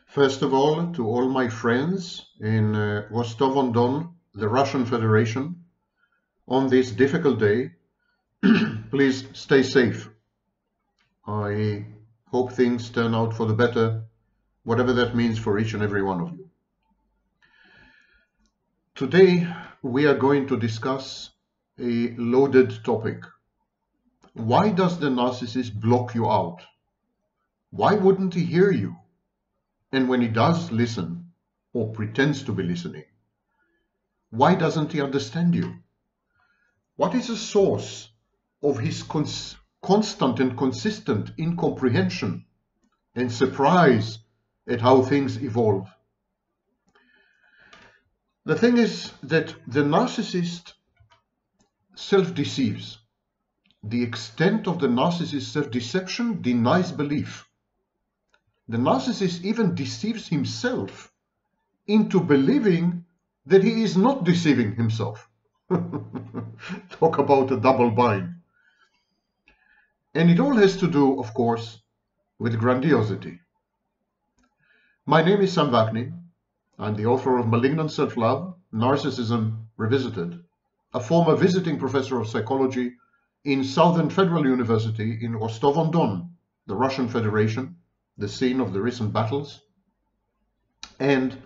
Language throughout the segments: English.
First of all, to all my friends in Rostov-on-Don, the Russian Federation, on this difficult day, please stay safe. I hope things turn out for the better, whatever that means for each and every one of you. Today, we are going to discuss a loaded topic. Why does the narcissist block you out? Why wouldn't he hear you? And when he does listen, or pretends to be listening, why doesn't he understand you? What is the source of his constant and consistent incomprehension and surprise at how things evolve? The thing is that the narcissist self-deceives. The extent of the narcissist's self-deception denies belief. The narcissist even deceives himself into believing that he is not deceiving himself. Talk about a double bind. And it all has to do, of course, with grandiosity. My name is Sam Vaknin. I'm the author of Malignant Self-Love, Narcissism Revisited, a former visiting professor of psychology in Southern Federal University in Rostov-on-Don, the Russian Federation, the scene of the recent battles, and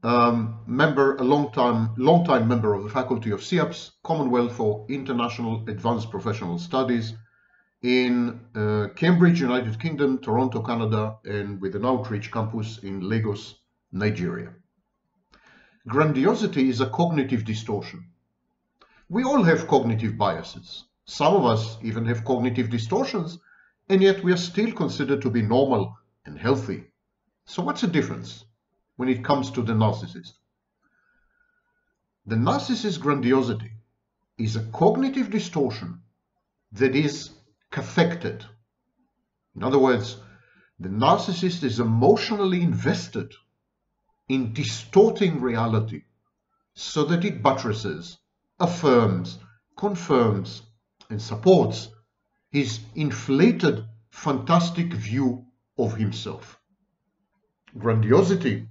a long-time member of the faculty of CIAPS, Commonwealth for International Advanced Professional Studies, in Cambridge, United Kingdom, Toronto, Canada, and with an outreach campus in Lagos, Nigeria. Grandiosity is a cognitive distortion. We all have cognitive biases. Some of us even have cognitive distortions, and yet we are still considered to be normal and healthy. So what's the difference when it comes to the narcissist? The narcissist's grandiosity is a cognitive distortion that is cathected. In other words, the narcissist is emotionally invested in distorting reality so that it buttresses, affirms, confirms, and supports his inflated, fantastic view of himself. Grandiosity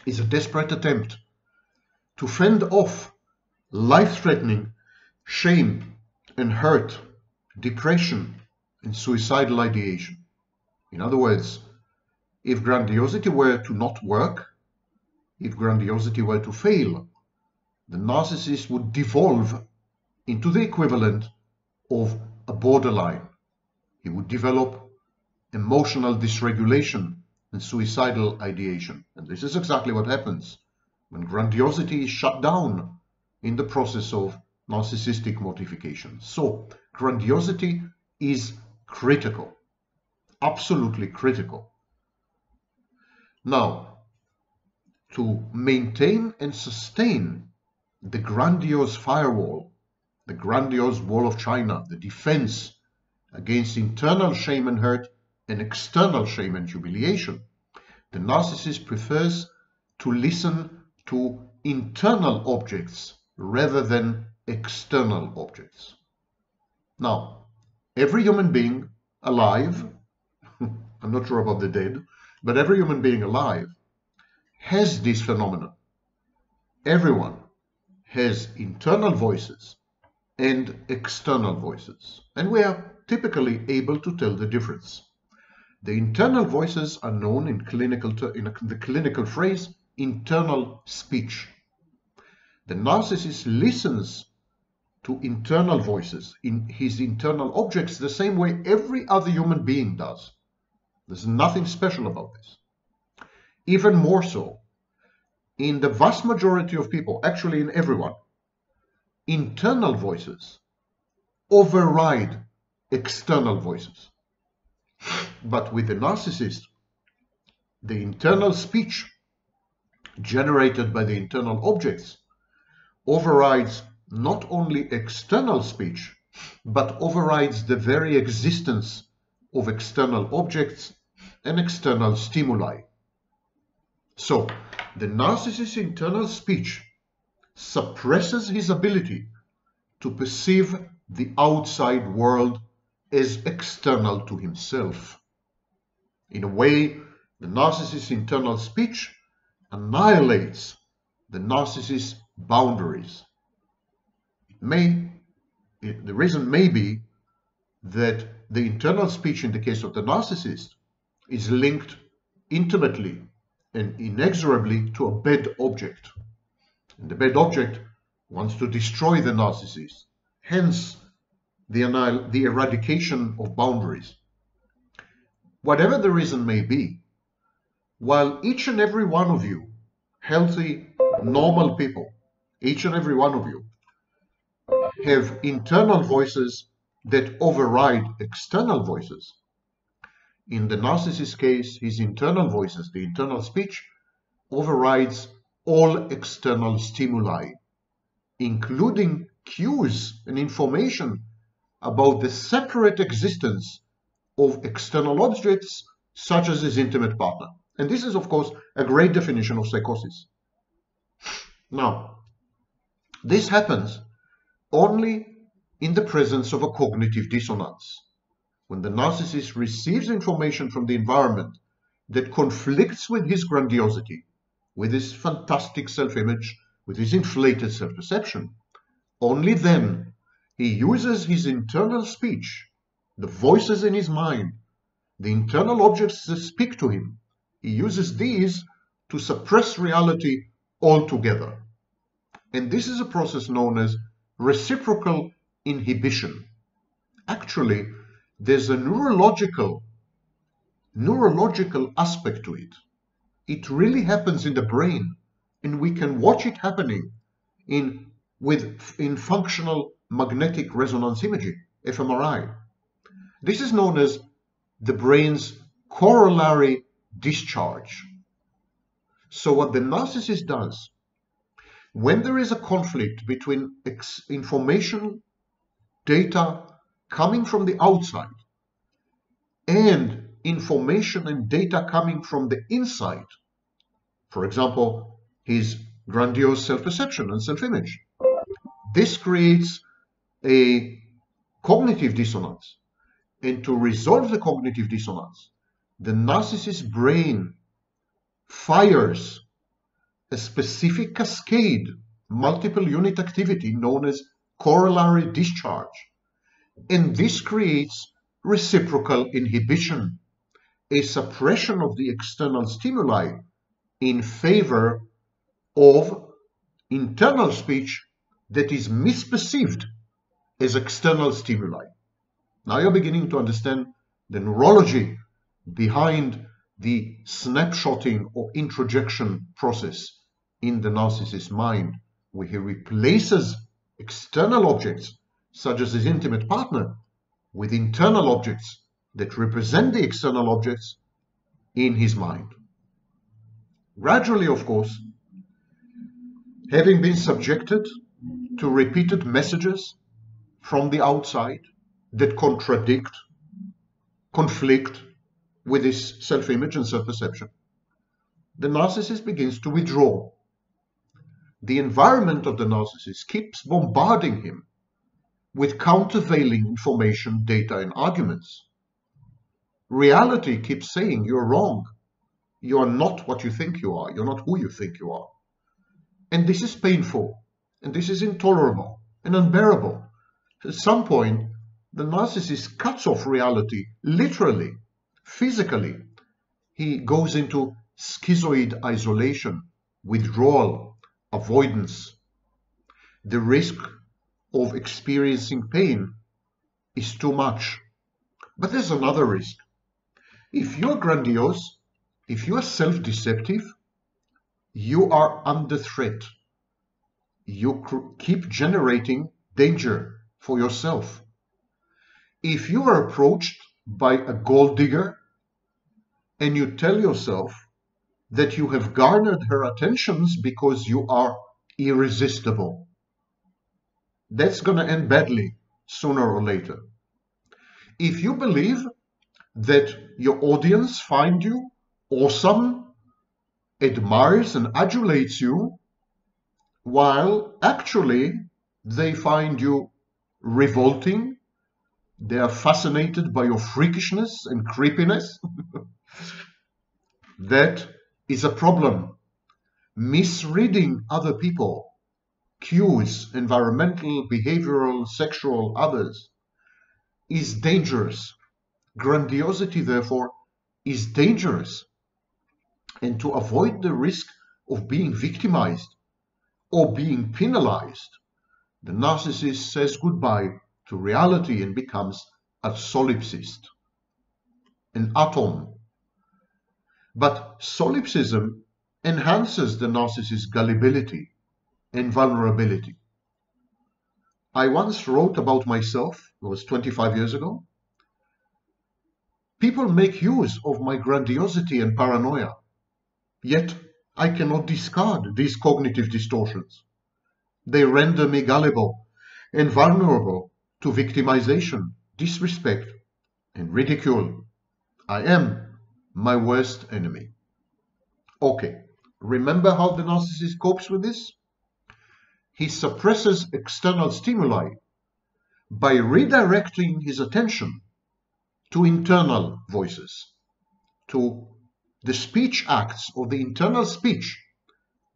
is a desperate attempt to fend off life-threatening shame and hurt, depression, and suicidal ideation. In other words, if grandiosity were to not work, if grandiosity were to fail, the narcissist would devolve into the equivalent of a borderline. He would develop emotional dysregulation and suicidal ideation. And this is exactly what happens when grandiosity is shut down in the process of narcissistic mortification. So, grandiosity is critical, absolutely critical. Now, to maintain and sustain the grandiose firewall, the grandiose wall of China, the defense against internal shame and hurt and external shame and humiliation, the narcissist prefers to listen to internal objects rather than external objects. Now, every human being alive, I'm not sure about the dead, but every human being alive has this phenomenon. Everyone has internal voices and external voices, and we are typically able to tell the difference. The internal voices are known in the clinical phrase internal speech. The narcissist listens to internal voices in his internal objects the same way every other human being does. There's nothing special about this. Even more so, in the vast majority of people, actually in everyone, internal voices override external voices. But with the narcissist, the internal speech generated by the internal objects overrides not only external speech, but overrides the very existence of external objects and external stimuli. So, the narcissist's internal speech suppresses his ability to perceive the outside world as external to himself. In a way, The narcissist's internal speech annihilates the narcissist's boundaries. The reason may be that the internal speech in the case of the narcissist is linked intimately and inexorably to a bad object. And the bad object wants to destroy the narcissist, hence the eradication of boundaries. Whatever the reason may be, while each and every one of you, healthy, normal people, each and every one of you, have internal voices that override external voices. In the narcissist's case, his internal voices, the internal speech, overrides all external stimuli, including cues and information about the separate existence of external objects, such as his intimate partner. And this is, of course, a great definition of psychosis. Now, this happens only in the presence of a cognitive dissonance. When the narcissist receives information from the environment that conflicts with his grandiosity, with his fantastic self-image, with his inflated self-perception, only then he uses his internal speech, the voices in his mind, the internal objects that speak to him. He uses these to suppress reality altogether. And this is a process known as reciprocal inhibition. Actually, there's a neurological aspect to it. It really happens in the brain, and we can watch it happening in functional magnetic resonance imaging, fMRI. This is known as the brain's corollary discharge. So what the narcissist does, when there is a conflict between information, data coming from the outside and information and data coming from the inside, for example, his grandiose self-perception and self-image, this creates a cognitive dissonance. And to resolve the cognitive dissonance, the narcissist's brain fires a specific cascade, multiple unit activity known as corollary discharge. And this creates reciprocal inhibition, a suppression of the external stimuli in favor of internal speech that is misperceived as external stimuli. Now you're beginning to understand the neurology behind the snapshotting or introjection process in the narcissist's mind, where he replaces external objects, such as his intimate partner, with internal objects that represent the external objects in his mind. Gradually, of course, having been subjected to repeated messages from the outside that contradict, conflict with his self-image and self-perception, the narcissist begins to withdraw. The environment of the narcissist keeps bombarding him with countervailing information, data, and arguments. Reality keeps saying, you're wrong. You are not what you think you are. You're not who you think you are. And this is painful, and this is intolerable and unbearable. At some point, the narcissist cuts off reality, literally, physically. He goes into schizoid isolation, withdrawal, avoidance. The risk of experiencing pain is too much. But there's another risk. If you're grandiose, if you are self-deceptive, you are under threat. You keep generating danger for yourself. If you are approached by a gold digger and you tell yourself that you have garnered her attentions because you are irresistible, that's going to end badly sooner or later. If you believe that your audience find you awesome, admires and adulates you, while actually they find you revolting, they are fascinated by your freakishness and creepiness, That is a problem. Misreading other people, cues, environmental, behavioral, sexual, others, is dangerous. Grandiosity, therefore, is dangerous. And to avoid the risk of being victimized or being penalized, the narcissist says goodbye to reality and becomes a solipsist, an atom. But solipsism enhances the narcissist's gullibility and vulnerability. I once wrote about myself, it was 25 years ago. People make use of my grandiosity and paranoia, yet I cannot discard these cognitive distortions. They render me gullible and vulnerable to victimization, disrespect, and ridicule. I am my worst enemy. Okay, remember how the narcissist copes with this? He suppresses external stimuli by redirecting his attention to internal voices, to the speech acts or the internal speech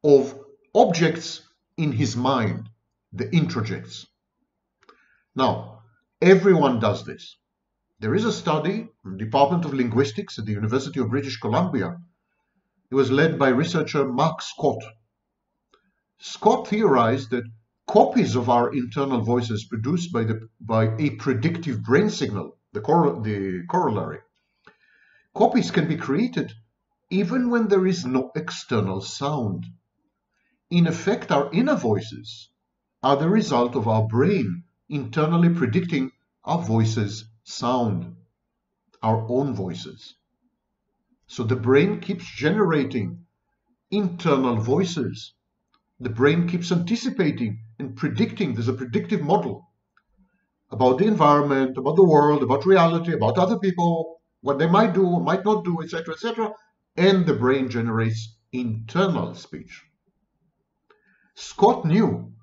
of objects in his mind, the introjects. Now, everyone does this. There is a study in the Department of Linguistics at the University of British Columbia. It was led by researcher Mark Scott. Scott theorized that copies of our internal voices produced by a predictive brain signal, the corollary, copies can be created even when there is no external sound. In effect, our inner voices are the result of our brain internally predicting our voices' sound, our own voices. So the brain keeps generating internal voices. The brain keeps anticipating and predicting. There's a predictive model about the environment, about the world, about reality, about other people, what they might do or might not do, etc., etc. And the brain generates internal speech. Scott knew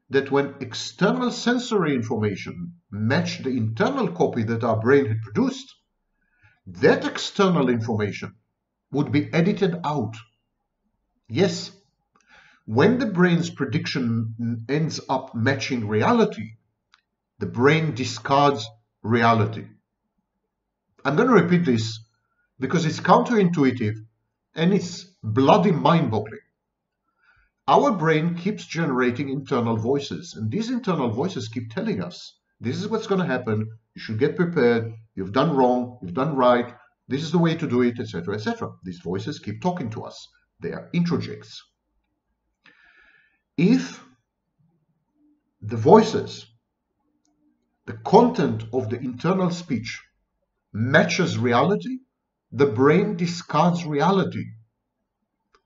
that when external sensory information matched the internal copy that our brain had produced, that external information would be edited out. Yes, when the brain's prediction ends up matching reality, the brain discards reality. I'm going to repeat this because it's counterintuitive and it's bloody mind-boggling. Our brain keeps generating internal voices, and these internal voices keep telling us, this is what's going to happen, you should get prepared, you've done wrong, you've done right, this is the way to do it, etc., etc. These voices keep talking to us. They are introjects. If the voices, the content of the internal speech matches reality, the brain discards reality.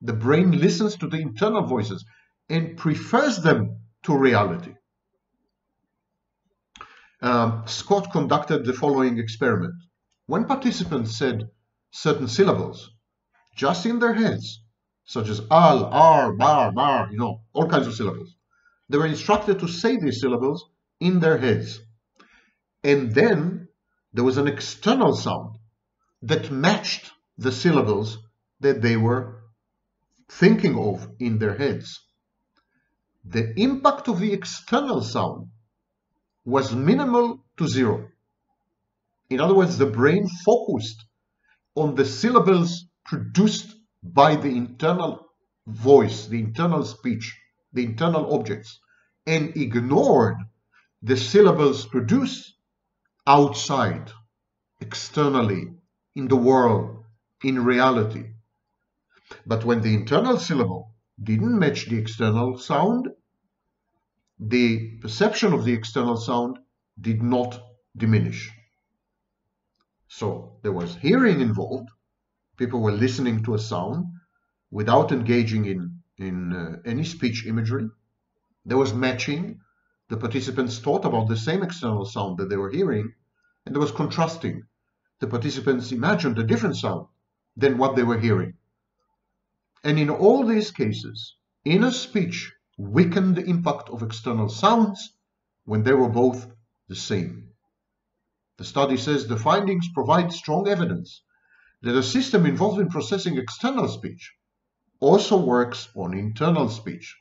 The brain listens to the internal voices and prefers them to reality. Scott conducted the following experiment. When participants said certain syllables just in their heads, such as al, ar, bar, bar, all kinds of syllables, they were instructed to say these syllables in their heads. And then there was an external sound that matched the syllables that they were thinking of in their heads. The impact of the external sound was minimal to zero. In other words, the brain focused on the syllables produced by the internal voice, the internal speech, the internal objects, and ignored the syllables produced outside, externally, in the world, in reality. But when the internal syllable didn't match the external sound, the perception of the external sound did not diminish. So there was hearing involved. People were listening to a sound without engaging in any speech imagery. There was matching. The participants thought about the same external sound that they were hearing, and there was contrasting. The participants imagined a different sound than what they were hearing. And in all these cases, inner speech weakened the impact of external sounds when they were both the same. The study says the findings provide strong evidence that a system involved in processing external speech also works on internal speech.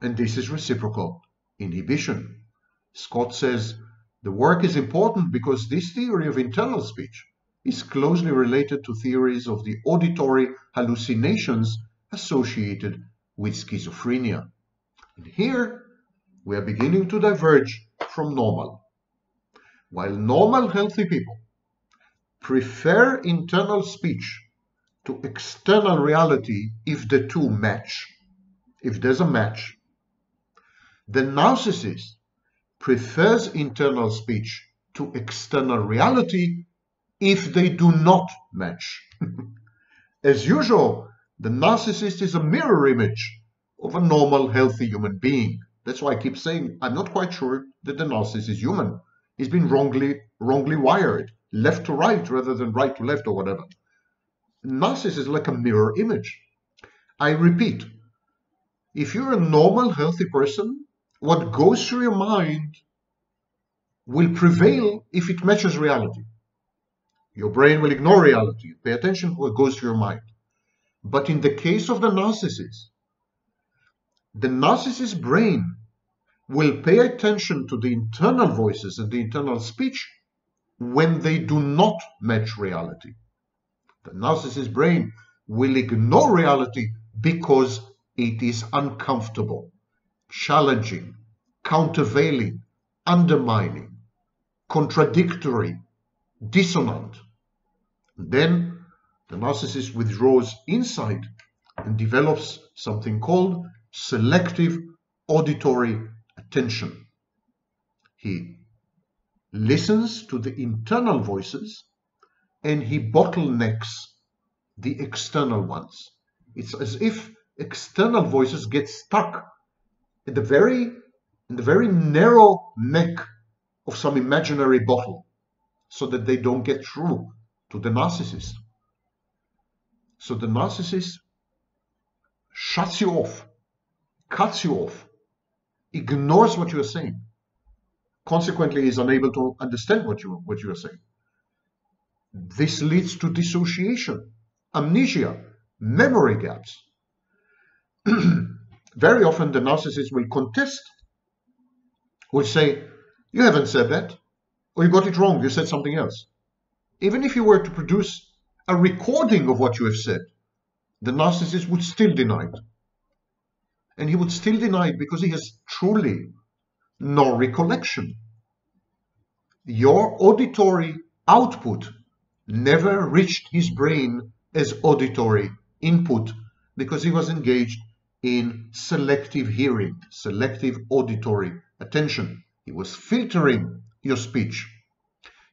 And this is reciprocal inhibition. Scott says the work is important because this theory of internal speech is closely related to theories of the auditory hallucinations associated with schizophrenia. And here we are beginning to diverge from normal. While normal, healthy people prefer internal speech to external reality if the two match, if there's a match, the narcissist prefers internal speech to external reality if they do not match. As usual, the narcissist is a mirror image of a normal, healthy human being. That's why I keep saying I'm not quite sure that the narcissist is human. He's been wrongly wired, left to right rather than right to left or whatever. Narcissist is like a mirror image. I repeat, if you're a normal, healthy person, what goes through your mind will prevail if it matches reality. Your brain will ignore reality. Pay attention to what goes through your mind. But in the case of the narcissist's brain will pay attention to the internal voices and the internal speech when they do not match reality. The narcissist's brain will ignore reality because it is uncomfortable, challenging, countervailing, undermining, contradictory, dissonant. Then the narcissist withdraws inside and develops something called selective auditory attention. He listens to the internal voices and he bottlenecks the external ones. It's as if external voices get stuck in the very narrow neck of some imaginary bottle so that they don't get through to the narcissist. So the narcissist shuts you off, cuts you off, ignores what you are saying. Consequently, is unable to understand what you are saying. This leads to dissociation, amnesia, memory gaps. Very often the narcissist will contest, will say, you haven't said that, or you got it wrong, you said something else. Even if you were to produce a recording of what you have said, the narcissist would still deny it. And he would still deny it because he has truly no recollection. Your auditory output never reached his brain as auditory input because he was engaged in selective hearing, selective auditory attention. He was filtering your speech.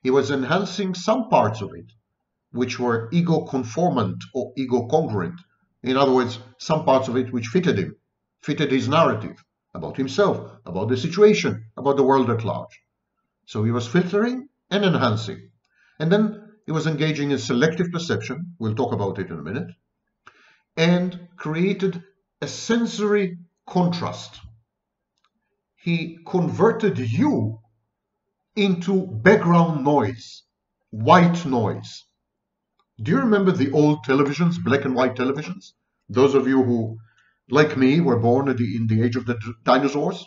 He was enhancing some parts of it, which were ego-conformant or ego-congruent. In other words, some parts of it which fitted him, fitted his narrative about himself, about the situation, about the world at large. So he was filtering and enhancing. And then he was engaging in selective perception, we'll talk about it in a minute, and created a sensory contrast. He converted you into background noise, white noise. Do you remember the old televisions, black and white televisions? Those of you who, like me, were born in the age of the dinosaurs?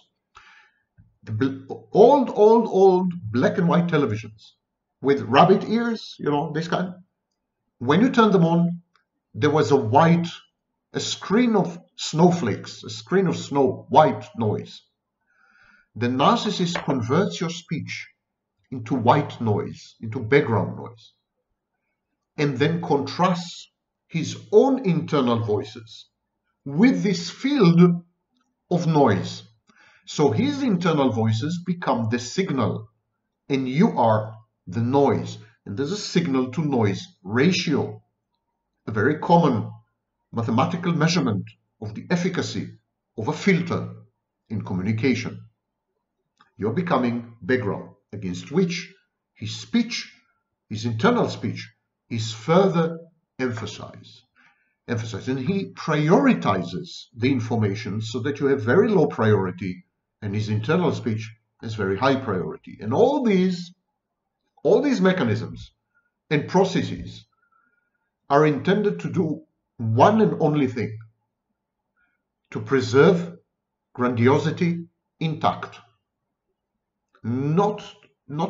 The old black and white televisions with rabbit ears, you know, this kind. When you turned them on, there was a screen of snowflakes, a screen of snow, white noise. The narcissist converts your speech into white noise, into background noise, and then contrasts his own internal voices with this field of noise. So his internal voices become the signal, and you are the noise. And there's a signal to noise ratio, a very common mathematical measurement of the efficacy of a filter in communication. You're becoming background against which his speech, his internal speech, is further emphasized. And he prioritizes the information so that you have very low priority and his internal speech has very high priority. And all these mechanisms and processes are intended to do one and only thing: to preserve grandiosity intact, not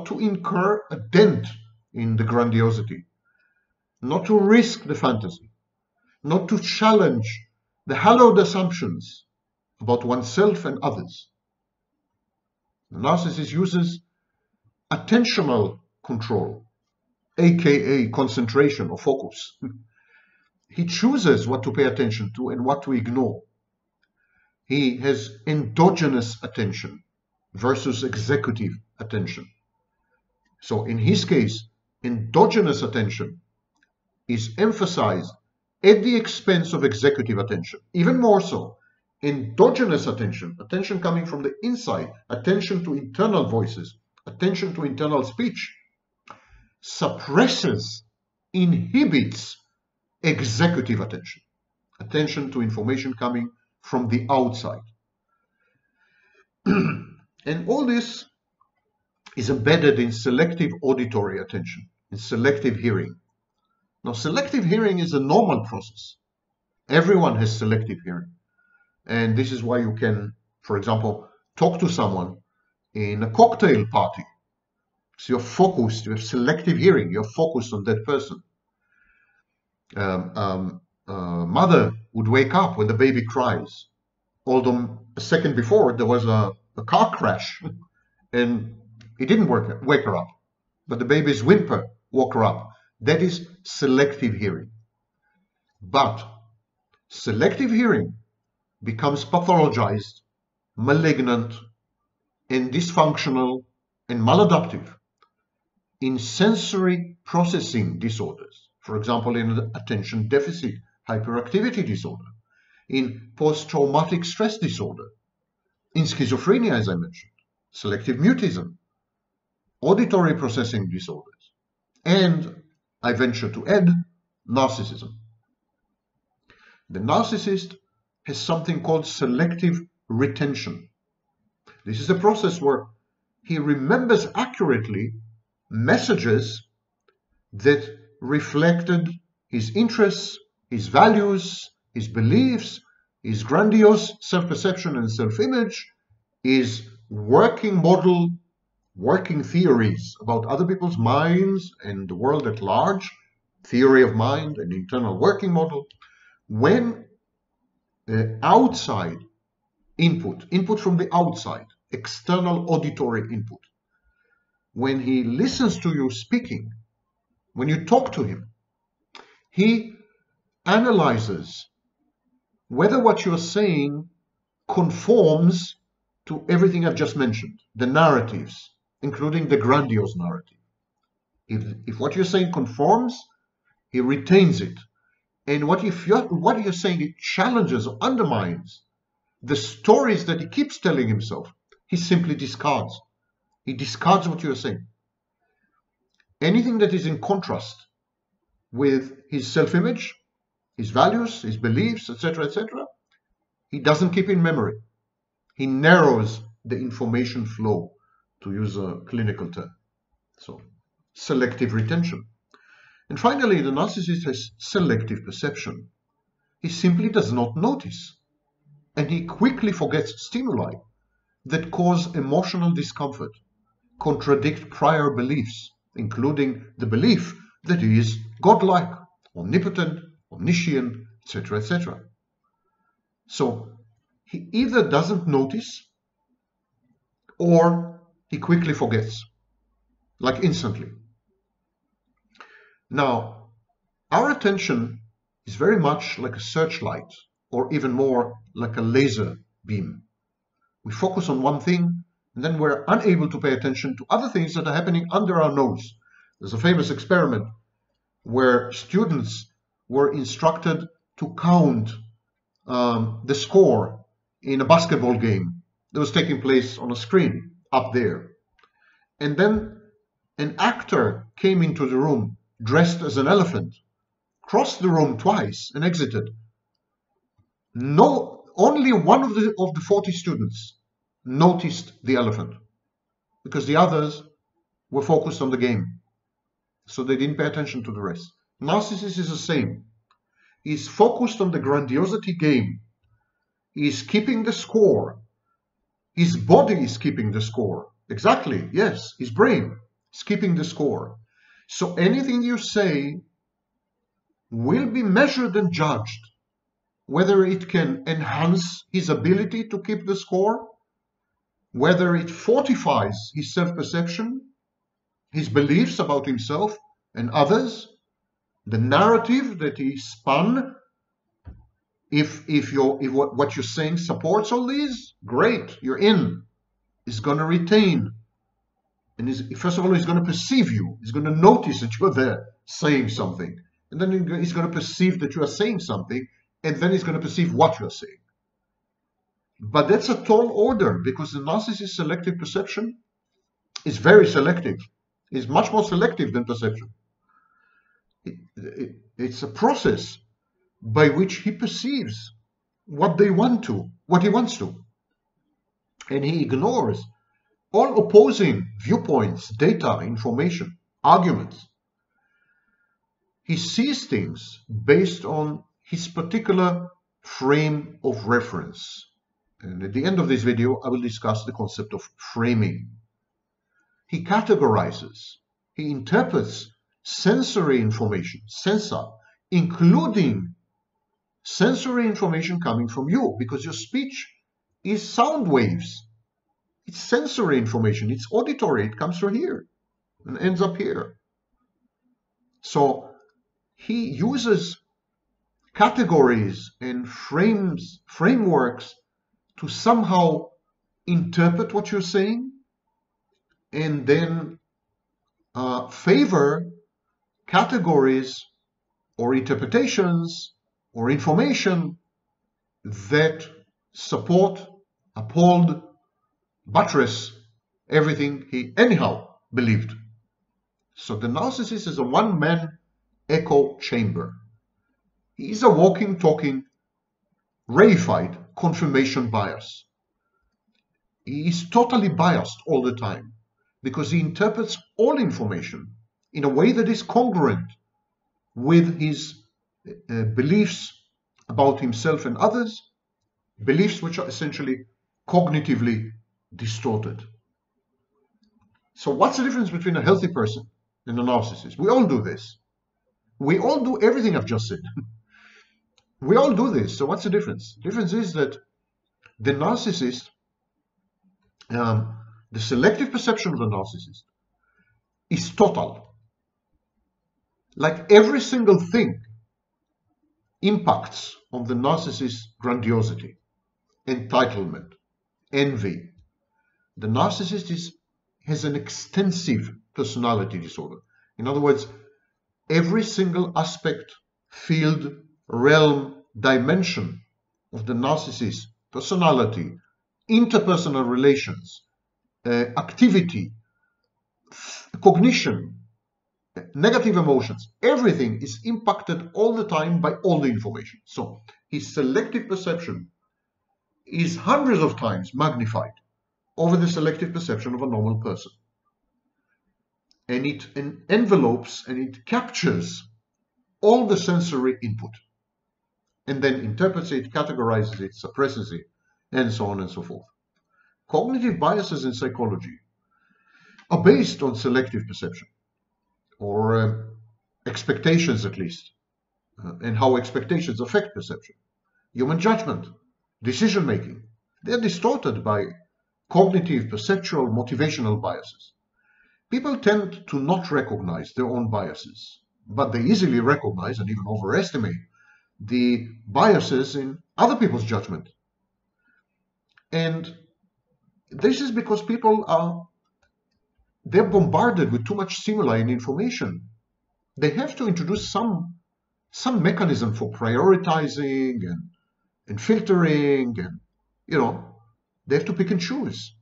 to incur a dent in the grandiosity, not to risk the fantasy, not to challenge the hallowed assumptions about oneself and others. The narcissist uses attentional control, aka concentration or focus. He chooses what to pay attention to and what to ignore. He has endogenous attention versus executive attention. So in his case, endogenous attention is emphasized at the expense of executive attention. Even more so, endogenous attention, attention coming from the inside, attention to internal voices, attention to internal speech, suppresses, inhibits executive attention, attention to information coming from the outside. And all this is embedded in selective auditory attention, in selective hearing. Now, selective hearing is a normal process. Everyone has selective hearing. And this is why you can, for example, talk to someone in a cocktail party. So you're focused, you have selective hearing, you're focused on that person. Mother would wake up when the baby cries, although a second before there was a car crash and it didn't wake her up, but the baby's whimper woke her up. That is selective hearing. But selective hearing becomes pathologized, malignant, and dysfunctional and maladaptive in sensory processing disorders. For example, in attention deficit hyperactivity disorder, in post-traumatic stress disorder, in schizophrenia, as I mentioned, selective mutism, auditory processing disorders, and I venture to add, narcissism. The narcissist has something called selective retention. This is a process where he remembers accurately messages that reflected his interests, his values, his beliefs, his grandiose self-perception and self-image, his working model, working theories about other people's minds and the world at large, theory of mind and internal working model. When outside input from the outside, external auditory input, when he listens to you speaking, when you talk to him, he analyzes whether what you're saying conforms to everything I've just mentioned, the narratives, including the grandiose narrative. If what you're saying conforms, he retains it. And what you're saying, it challenges or undermines the stories that he keeps telling himself, he simply discards. He discards what you're saying. Anything that is in contrast with his self-image, his values, his beliefs, etc., he doesn't keep in memory. He narrows the information flow, to use a clinical term. So, selective retention. And finally, the narcissist has selective perception. He simply does not notice, and he quickly forgets stimuli that cause emotional discomfort, contradict prior beliefs, including the belief that he is godlike, omnipotent, omniscient, etc. So he either doesn't notice or he quickly forgets, like instantly. Now, our attention is very much like a searchlight, or even more like a laser beam. We focus on one thing, and then we're unable to pay attention to other things that are happening under our nose. There's a famous experiment where students were instructed to count the score in a basketball game that was taking place on a screen up there. And then an actor came into the room dressed as an elephant, crossed the room twice and exited. Only one of the 40 students noticed the elephant, because the others were focused on the game. so they didn't pay attention to the rest. Narcissist is the same. He's focused on the grandiosity game. He's keeping the score. His body is keeping the score. Exactly, yes, his brain is keeping the score. So anything you say will be measured and judged, whether it can enhance his ability to keep the score, whether it fortifies his self-perception, his beliefs about himself and others, the narrative that he spun. If what you're saying supports all these, great, you're in. He's going to retain. And first of all, he's going to perceive you. He's going to notice that you're there saying something. And then he's going to perceive that you are saying something. And then he's going to perceive what you're saying. But that's a tall order, because the narcissist's selective perception is very selective. It's much more selective than perception. It's a process by which he perceives what he wants to. And he ignores all opposing viewpoints, data, information, arguments. He sees things based on his particular frame of reference. And at the end of this video, I will discuss the concept of framing. He categorizes, he interprets sensory information, sensor, including sensory information coming from you, because your speech is sound waves. It's sensory information, it's auditory, it comes from here and ends up here. So he uses categories and frameworks to somehow interpret what you're saying and then favor categories or interpretations or information that support, uphold, buttress everything he anyhow believed. So the narcissist is a one-man echo chamber. He is a walking, talking, reified confirmation bias. He is totally biased all the time because he interprets all information in a way that is congruent with his beliefs about himself and others, beliefs which are essentially cognitively distorted. So what's the difference between a healthy person and a narcissist? We all do this. We all do everything I've just said. We all do this. So what's the difference? The difference is that the narcissist, the selective perception of the narcissist is total. Like every single thing impacts on the narcissist's grandiosity, entitlement, envy. The narcissist has an extensive personality disorder. In other words, every single aspect, field, realm, dimension of the narcissist's personality, interpersonal relations, activity, cognition, negative emotions, everything is impacted all the time by all the information. So his selective perception is hundreds of times magnified over the selective perception of a normal person. And it envelopes and it captures all the sensory input and then interprets it, categorizes it, suppresses it, and so on and so forth. Cognitive biases in psychology are based on selective perception, or expectations at least, and how expectations affect perception. Human judgment, decision making, they're distorted by cognitive, perceptual, motivational biases. People tend to not recognize their own biases, but they easily recognize and even overestimate the biases in other people's judgment. And this is because they're bombarded with too much stimuli and information. They have to introduce some mechanism for prioritizing and filtering, and they have to pick and choose.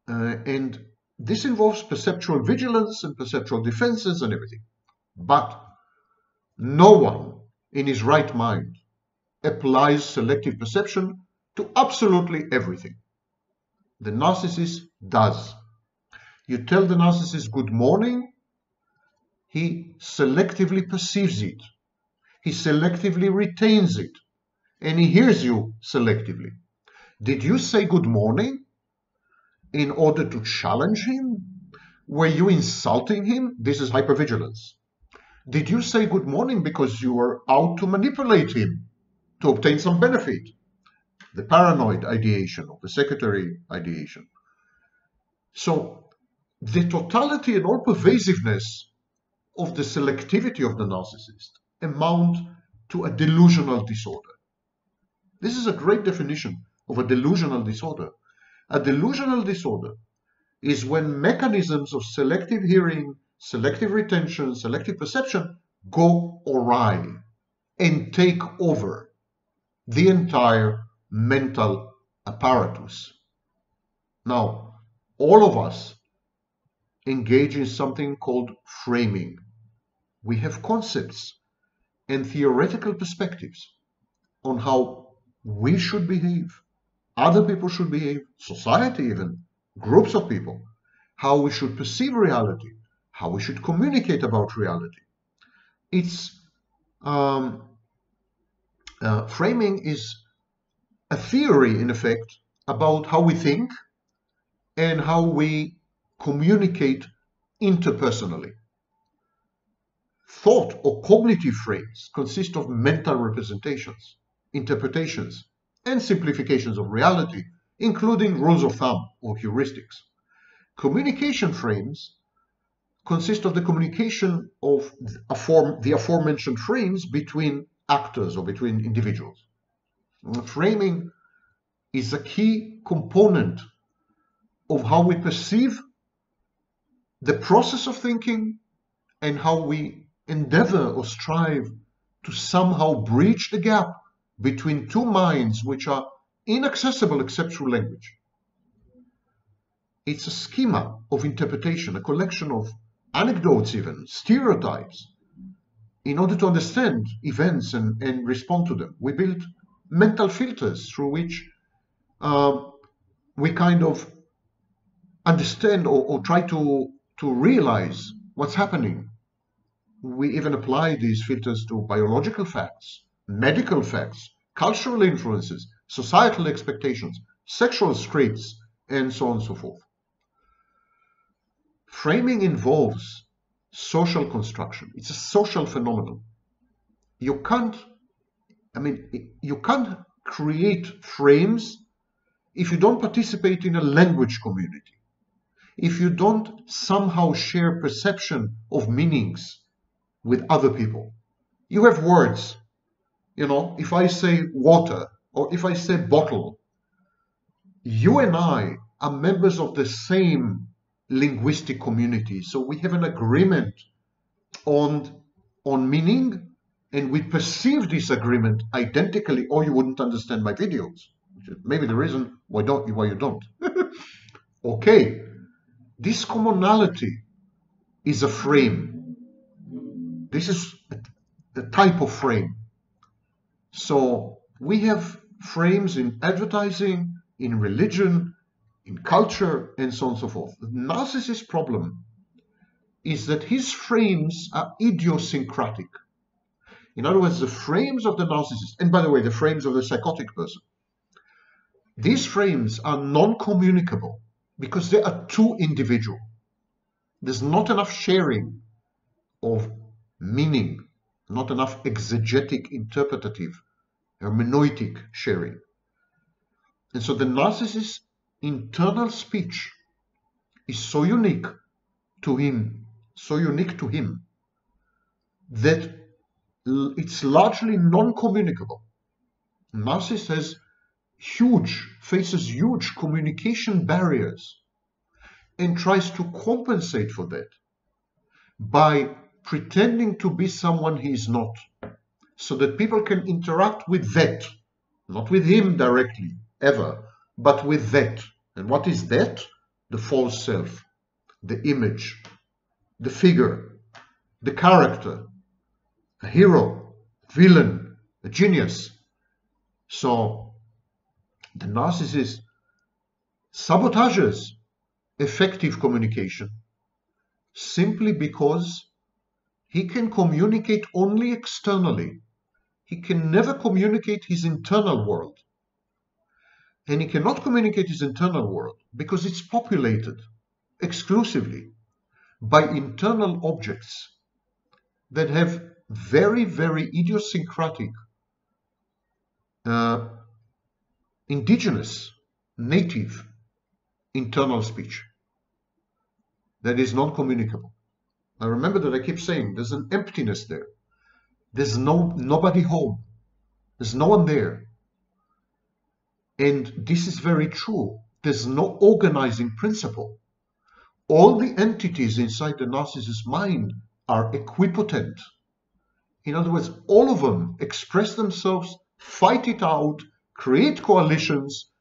And this involves perceptual vigilance and perceptual defenses and everything. But no one in his right mind applies selective perception to absolutely everything. The narcissist does. You tell the narcissist good morning, he selectively perceives it, he selectively retains it, and he hears you selectively. Did you say good morning in order to challenge him? Were you insulting him? This is hypervigilance. Did you say good morning because you were out to manipulate him to obtain some benefit? The paranoid ideation or the secondary ideation. So the totality and all pervasiveness of the selectivity of the narcissist amount to a delusional disorder. This is a great definition of a delusional disorder. A delusional disorder is when mechanisms of selective hearing, selective retention, selective perception go awry and take over the entire mental apparatus. Now, all of us engage in something called framing. We have concepts and theoretical perspectives on how we should behave, other people should behave, society even, groups of people, how we should perceive reality, how we should communicate about reality. It's framing is a theory, in effect, about how we think and how we communicate interpersonally. Thought or cognitive frames consist of mental representations, interpretations, and simplifications of reality, including rules of thumb or heuristics. Communication frames consist of the communication of the aforementioned frames between actors or between individuals. Framing is a key component of how we perceive the process of thinking and how we endeavor or strive to somehow bridge the gap between two minds which are inaccessible except through language. It's a schema of interpretation, a collection of anecdotes even, stereotypes. In order to understand events and respond to them, we build mental filters through which we kind of understand or try to realize what's happening. We even apply these filters to biological facts, medical facts, cultural influences, societal expectations, sexual scripts, and so on and so forth. Framing involves social construction. It's a social phenomenon. You can't create frames if you don't participate in a language community, if you don't somehow share perception of meanings with other people. You have words. If I say water or if I say bottle, you and I are members of the same linguistic community. So we have an agreement on meaning, and we perceive this agreement identically, or you wouldn't understand my videos. Which is maybe the reason why you don't. Okay, this commonality is a frame. This is a type of frame. So we have frames in advertising, in religion, in culture, and so on and so forth. The narcissist's problem is that his frames are idiosyncratic. In other words, the frames of the narcissist, and by the way, the frames of the psychotic person, these frames are non-communicable because they are too individual. There's not enough sharing of meaning, not enough exegetic, interpretative, hermeneutic sharing. And so the narcissist's internal speech is so unique to him, that it's largely non-communicable. Narcissist faces huge communication barriers and tries to compensate for that by pretending to be someone he is not, so that people can interact with that, not with him directly, ever, but with that. And what is that? The false self, the image, the figure, the character, a hero, villain, a genius. So the narcissist sabotages effective communication simply because He can communicate only externally. He can never communicate his internal world. And he cannot communicate his internal world because it's populated exclusively by internal objects that have very, very idiosyncratic, indigenous, native internal speech that is non-communicable. Now remember that I keep saying there's an emptiness there. There's nobody home. There's no one there. And this is very true. There's no organizing principle. All the entities inside the narcissist's mind are equipotent. In other words, all of them express themselves, fight it out, create coalitions,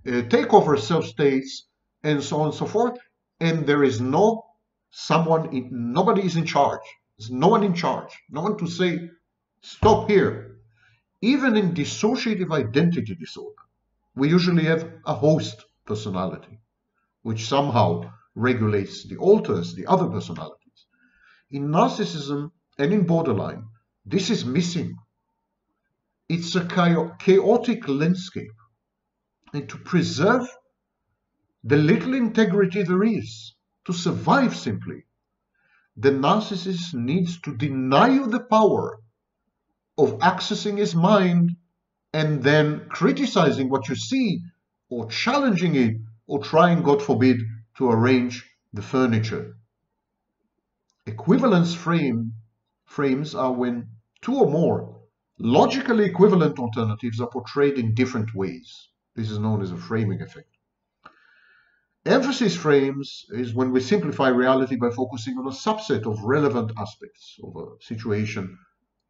take over self-states, and so on and so forth. And there is nobody is in charge. There's no one in charge. No one to say, stop here. Even in dissociative identity disorder, we usually have a host personality, which somehow regulates the alters the other personalities. In narcissism and in borderline, this is missing. It's a chaotic landscape. And to preserve the little integrity there is, to survive simply, the narcissist needs to deny you the power of accessing his mind and then criticizing what you see or challenging it or trying, God forbid, to arrange the furniture. Equivalence frames are when two or more logically equivalent alternatives are portrayed in different ways. This is known as a framing effect. Emphasis frames is when we simplify reality by focusing on a subset of relevant aspects of a situation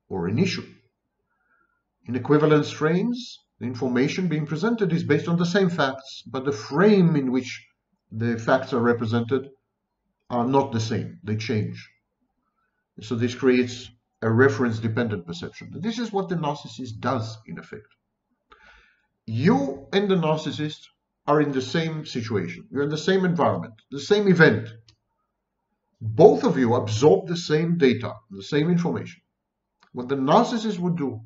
or an issue. In equivalence frames, the information being presented is based on the same facts, but the frame in which the facts are represented are not the same. They change. So this creates a reference-dependent perception. This is what the narcissist does, in effect. You and the narcissist are in the same situation. You're in the same environment, the same event. Both of you absorb the same data, the same information. What the narcissist would do,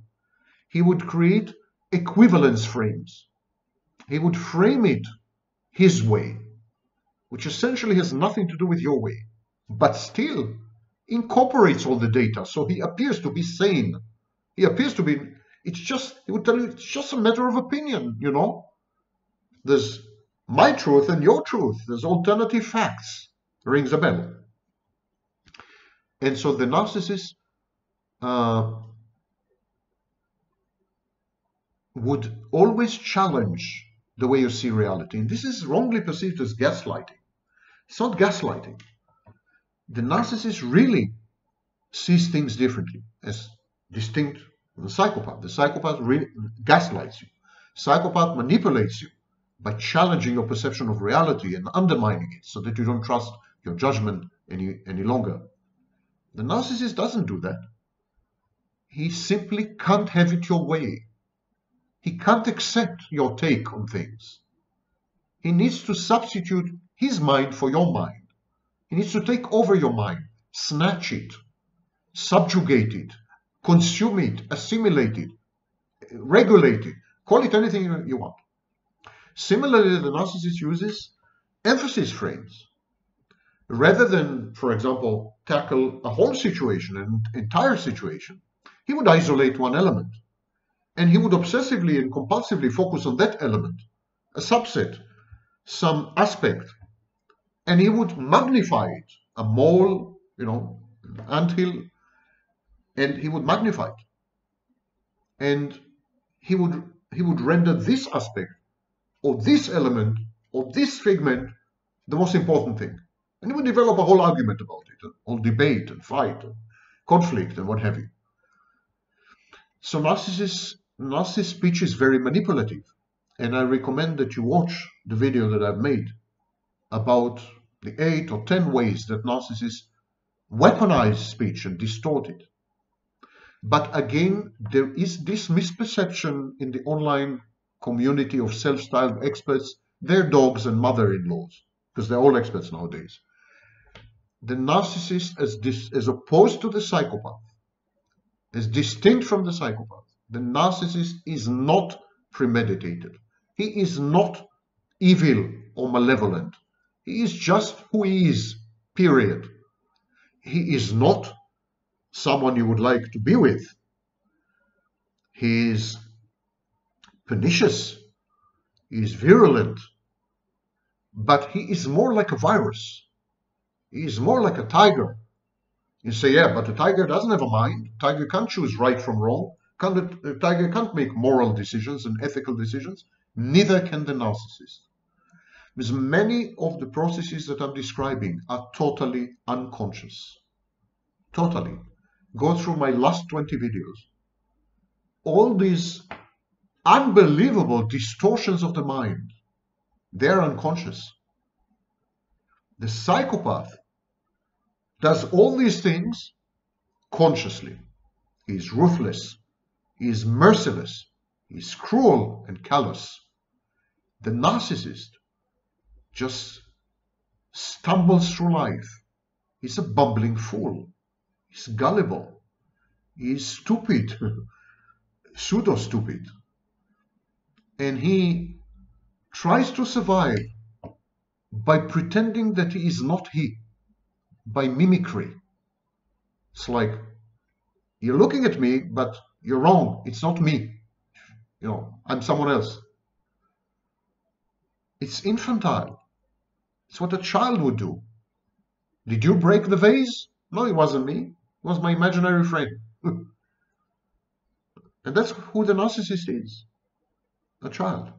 he would create equivalence frames. He would frame it his way, which essentially has nothing to do with your way, but still incorporates all the data. So he appears to be sane. He appears to be, he would tell you, it's just a matter of opinion, you know. There's my truth and your truth. There's alternative facts. Rings a bell. And so the narcissist would always challenge the way you see reality. And this is wrongly perceived as gaslighting. It's not gaslighting. The narcissist really sees things differently, as distinct from the psychopath. The psychopath really gaslights you. Psychopath manipulates you by challenging your perception of reality and undermining it so that you don't trust your judgment any longer. The narcissist doesn't do that. He simply can't have it your way. He can't accept your take on things. He needs to substitute his mind for your mind. He needs to take over your mind, snatch it, subjugate it, consume it, assimilate it, regulate it, call it anything you want. Similarly, the narcissist uses emphasis frames. Rather than, for example, tackle a whole situation, an entire situation, he would isolate one element. And he would obsessively and compulsively focus on that element, a subset, some aspect. And he would magnify it, a mole, you know, an anthill, and he would magnify it. And he would render this aspect, or this element, or this figment, the most important thing. And he would develop a whole argument about it, a whole debate and fight, and conflict, and what have you. So narcissist speech is very manipulative. And I recommend that you watch the video that I've made about the 8 or 10 ways that narcissists weaponize speech and distort it. But again, there is this misperception in the online community of self-styled experts. They're dogs and mother-in-laws, because they're all experts nowadays. the narcissist, as opposed to the psychopath, as distinct from the psychopath, the narcissist is not premeditated. He is not evil or malevolent. He is just who he is, period. He is not someone you would like to be with. He is pernicious. He is virulent. But he is more like a virus. He is more like a tiger. You say, yeah, but the tiger doesn't have a mind. The tiger can't choose right from wrong. The tiger can't make moral decisions and ethical decisions. Neither can the narcissist. Because many of the processes that I'm describing are totally unconscious. Totally. Go through my last 20 videos. All these unbelievable distortions of the mind, they're unconscious. The psychopath does all these things consciously. He is ruthless. He is merciless. He is cruel and callous. The narcissist just stumbles through life. He's a bumbling fool. He's gullible. He's stupid, pseudo-stupid. And he tries to survive by pretending that he is not he, by mimicry. It's like, you're looking at me, but you're wrong. It's not me. You know, I'm someone else. It's infantile. It's what a child would do. Did you break the vase? No, it wasn't me. It was my imaginary friend. And that's who the narcissist is. A child.